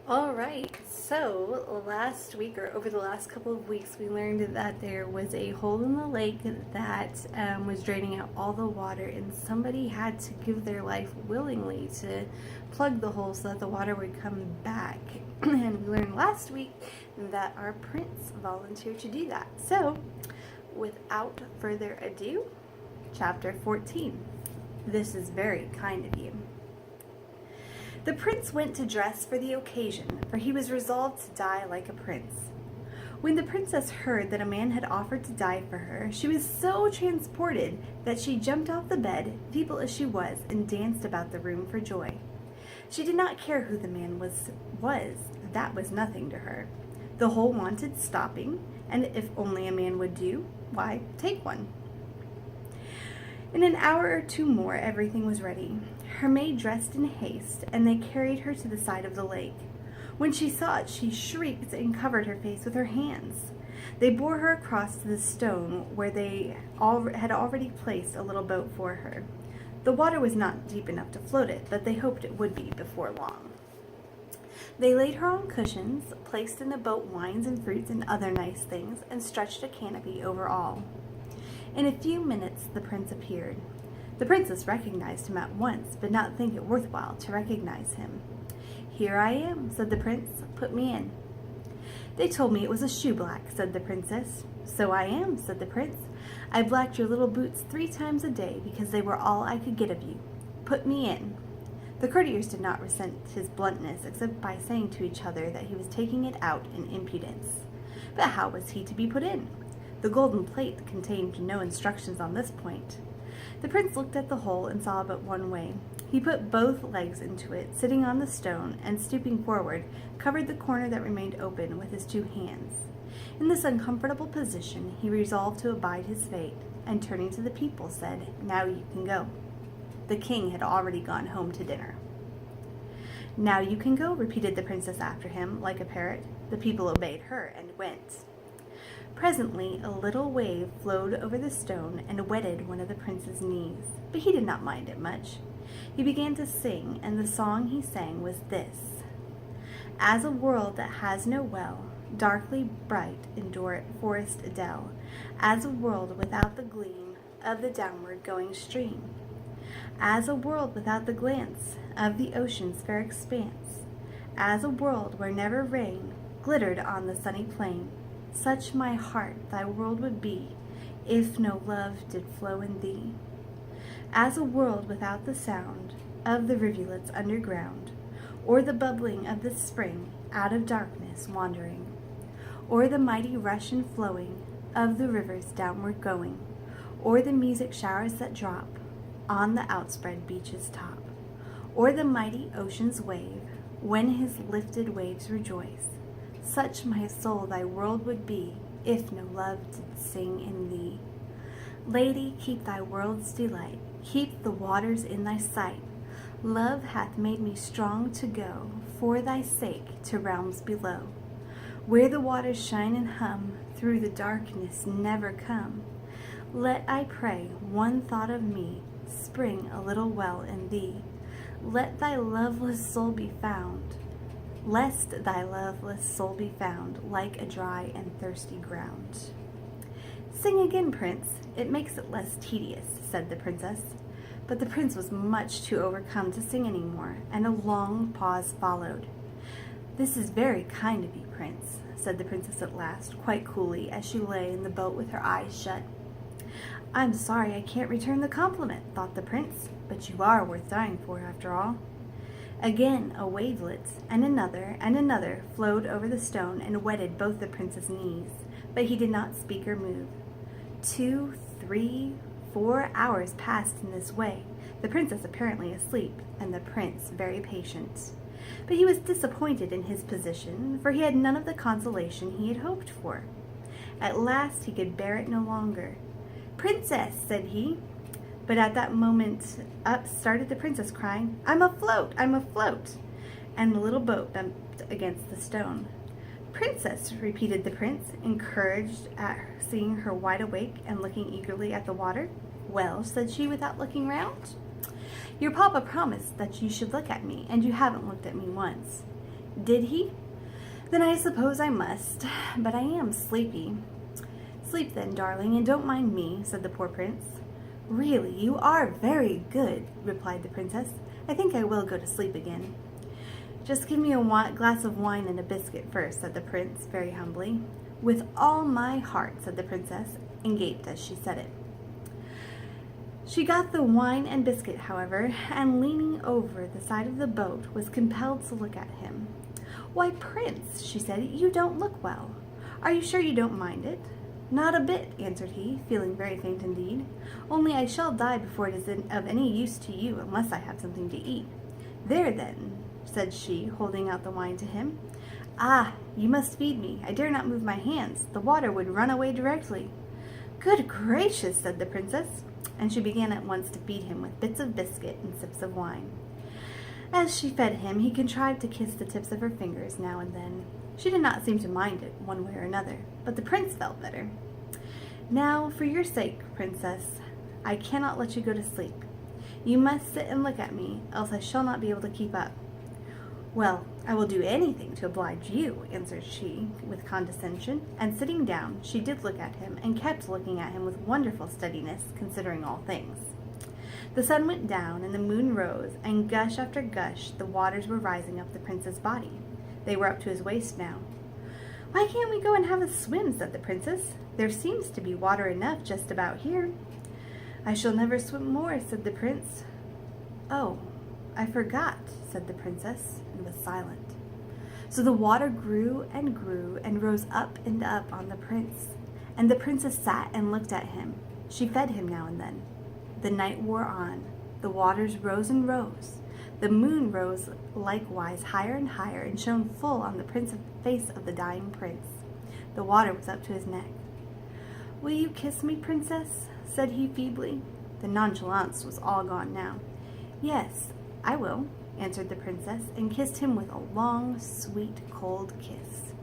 All right, so last week or over the last couple of weeks, we learned that there was a hole in the lake that was draining out all the water, and somebody had to give their life willingly to plug the hole so that the water would come back. And we learned last week that our prince volunteered to do that. So, without further ado, chapter 14. This is very kind of you. The prince went to dress for the occasion, for he was resolved to die like a prince. When the princess heard that a man had offered to die for her, she was so transported that she jumped off the bed, feeble as she was, and danced about the room for joy. She did not care who the man was. That was nothing to her. The hole wanted stopping, and if only a man would do, why, take one. In an hour or two more, everything was ready. Her maid dressed in haste, and they carried her to the side of the lake. When she saw it, she shrieked and covered her face with her hands. They bore her across to the stone where they had already placed a little boat for her. The water was not deep enough to float it, but they hoped it would be before long. They laid her on cushions, placed in the boat wines and fruits and other nice things, and stretched a canopy over all. In a few minutes the prince appeared. The princess recognized him at once, but did not think it worthwhile to recognize him. "Here I am," said the prince. "Put me in." "They told me it was a shoeblack," said the princess. "So I am," said the prince. "I blacked your little boots 3 times a day because they were all I could get of you. Put me in." The courtiers did not resent his bluntness, except by saying to each other that he was taking it out in impudence. But how was he to be put in? The golden plate contained no instructions on this point. The prince looked at the hole and saw but one way. He put both legs into it, sitting on the stone, and stooping forward, covered the corner that remained open with his 2 hands. In this uncomfortable position, he resolved to abide his fate, and turning to the people, said, "Now you can go." The king had already gone home to dinner. "Now you can go," repeated the princess after him, like a parrot. The people obeyed her and went. Presently a little wave flowed over the stone and wetted one of the prince's knees, but he did not mind it much. He began to sing, and the song he sang was this: "As a world that has no well, darkly bright in forest dell, as a world without the gleam of the downward going stream, as a world without the glance of the ocean's fair expanse, as a world where never rain glittered on the sunny plain, such my heart thy world would be, if no love did flow in thee. As a world without the sound of the rivulets underground, or the bubbling of the spring out of darkness wandering, or the mighty rush and flowing of the rivers downward going, or the music showers that drop on the outspread beach's top, or the mighty ocean's wave when his lifted waves rejoice, such my soul thy world would be, if no love did sing in thee. Lady, keep thy world's delight, keep the waters in thy sight. Love hath made me strong to go, for thy sake, to realms below, where the waters shine and hum, through the darkness never come. Let, I pray, one thought of me spring a little well in thee. Let thy loveless soul be found, lest thy loveless soul be found like a dry and thirsty ground." "Sing again, prince. It makes it less tedious," said the princess. But the prince was much too overcome to sing any more, and a long pause followed. "This is very kind of you, prince," said the princess at last, quite coolly, as she lay in the boat with her eyes shut. "I'm sorry I can't return the compliment," thought the prince, "but you are worth dying for, after all." Again a wavelet, and another flowed over the stone and wetted both the prince's knees, but he did not speak or move. 2, 3, 4 hours passed in this way, the princess apparently asleep, and the prince very patient. But he was disappointed in his position, for he had none of the consolation he had hoped for. At last he could bear it no longer. "Princess," said he. But at that moment up started the princess, crying, "I'm afloat! I'm afloat!" And the little boat bumped against the stone. "Princess," repeated the prince, encouraged at seeing her wide awake and looking eagerly at the water. "Well," said she, without looking round. "Your papa promised that you should look at me, and you haven't looked at me once." Did he? Then I suppose I must, but I am sleepy. Sleep then, darling, and don't mind me, said the poor prince. Really, you are very good, replied the princess. I think I will go to sleep again. Just give me a glass of wine and a biscuit first, said the prince, very humbly. With all my heart, said the princess, and gaped as she said it. She got the wine and biscuit, however, and leaning over the side of the boat, was compelled to look at him. Why, Prince, she said, you don't look well. Are you sure you don't mind it? Not a bit, answered he, feeling very faint indeed. Only I shall die before it is of any use to you, unless I have something to eat. There, then, said she, holding out the wine to him. Ah, you must feed me. I dare not move my hands. The water would run away directly. Good gracious, said the princess, and she began at once to feed him with bits of biscuit and sips of wine. As she fed him, he contrived to kiss the tips of her fingers now and then. She did not seem to mind it, one way or another, but the prince felt better. Now, for your sake, princess, I cannot let you go to sleep. You must sit and look at me, else I shall not be able to keep up. Well, I will do anything to oblige you, answered she, with condescension, and sitting down, she did look at him, and kept looking at him with wonderful steadiness, considering all things. The sun went down, and the moon rose, and gush after gush the waters were rising up the prince's body. They were up to his waist now. Why can't we go and have a swim, said the princess. There seems to be water enough just about here. I shall never swim more, said the prince. Oh, I forgot, said the princess, and was silent. So the water grew and rose up and up on the prince, and the princess sat and looked at him. She fed him now and then. The night wore on. The waters rose and rose. The moon rose likewise higher and higher, and shone full on the face of the dying prince. The water was up to his neck. Will you kiss me, princess? Said he feebly. The nonchalance was all gone now. Yes, I will, answered the princess, and kissed him with a long, sweet, cold kiss.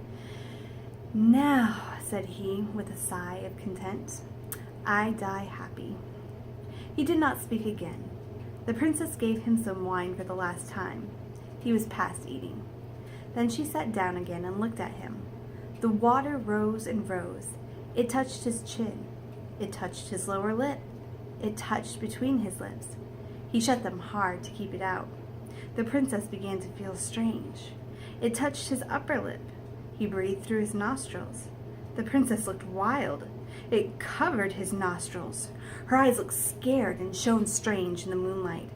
Now, said he, with a sigh of content, I die happy. He did not speak again. The princess gave him some wine for the last time. He was past eating. Then she sat down again and looked at him. The water rose and rose. It touched his chin. It touched his lower lip. It touched between his lips. He shut them hard to keep it out. The princess began to feel strange. It touched his upper lip. He breathed through his nostrils. The princess looked wild. It covered his nostrils. Her eyes looked scared and shone strange in the moonlight.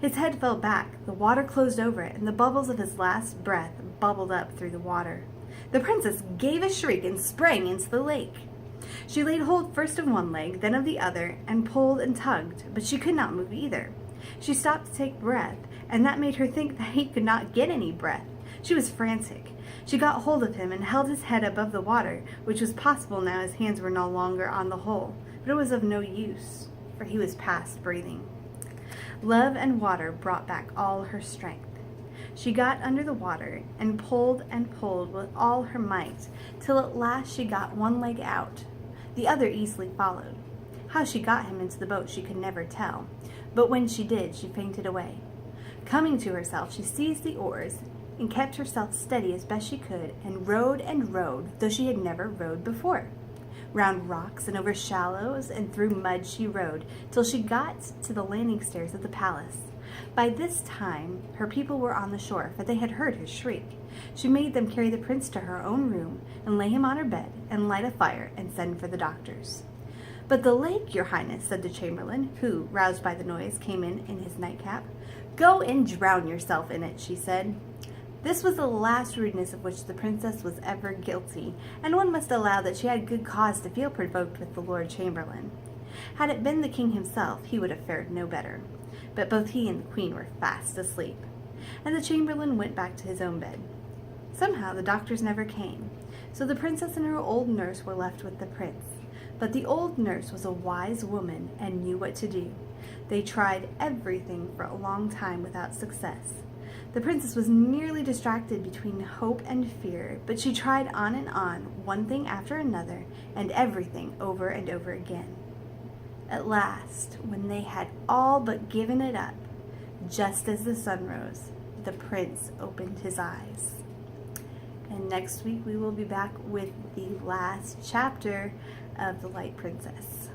His head fell back, the water closed over it, and the bubbles of his last breath bubbled up through the water. The princess gave a shriek and sprang into the lake. She laid hold first of one leg, then of the other, and pulled and tugged, but she could not move either. She stopped to take breath, and that made her think that he could not get any breath. She was frantic. She got hold of him and held his head above the water, which was possible now his hands were no longer on the hole, but it was of no use, for he was past breathing. Love and water brought back all her strength. She got under the water and pulled with all her might, till at last she got one leg out. The other easily followed. How she got him into the boat she could never tell, but when she did, she fainted away. Coming to herself, she seized the oars and kept herself steady as best she could, and rowed, though she had never rowed before. Round rocks and over shallows and through mud she rowed, till she got to the landing stairs of the palace. By this time her people were on the shore, for they had heard her shriek. She made them carry the prince to her own room, and lay him on her bed, and light a fire, and send for the doctors. But the lake, your highness, said the chamberlain, who, roused by the noise, came in his nightcap. Go and drown yourself in it, she said. This was the last rudeness of which the princess was ever guilty, and one must allow that she had good cause to feel provoked with the Lord Chamberlain. Had it been the king himself, he would have fared no better. But both he and the queen were fast asleep, and the chamberlain went back to his own bed. Somehow the doctors never came, so the princess and her old nurse were left with the prince. But the old nurse was a wise woman and knew what to do. They tried everything for a long time without success. The princess was nearly distracted between hope and fear, but she tried on and on, one thing after another, and everything over and over again. At last, when they had all but given it up, just as the sun rose, the prince opened his eyes. And next week we will be back with the last chapter of The Light Princess.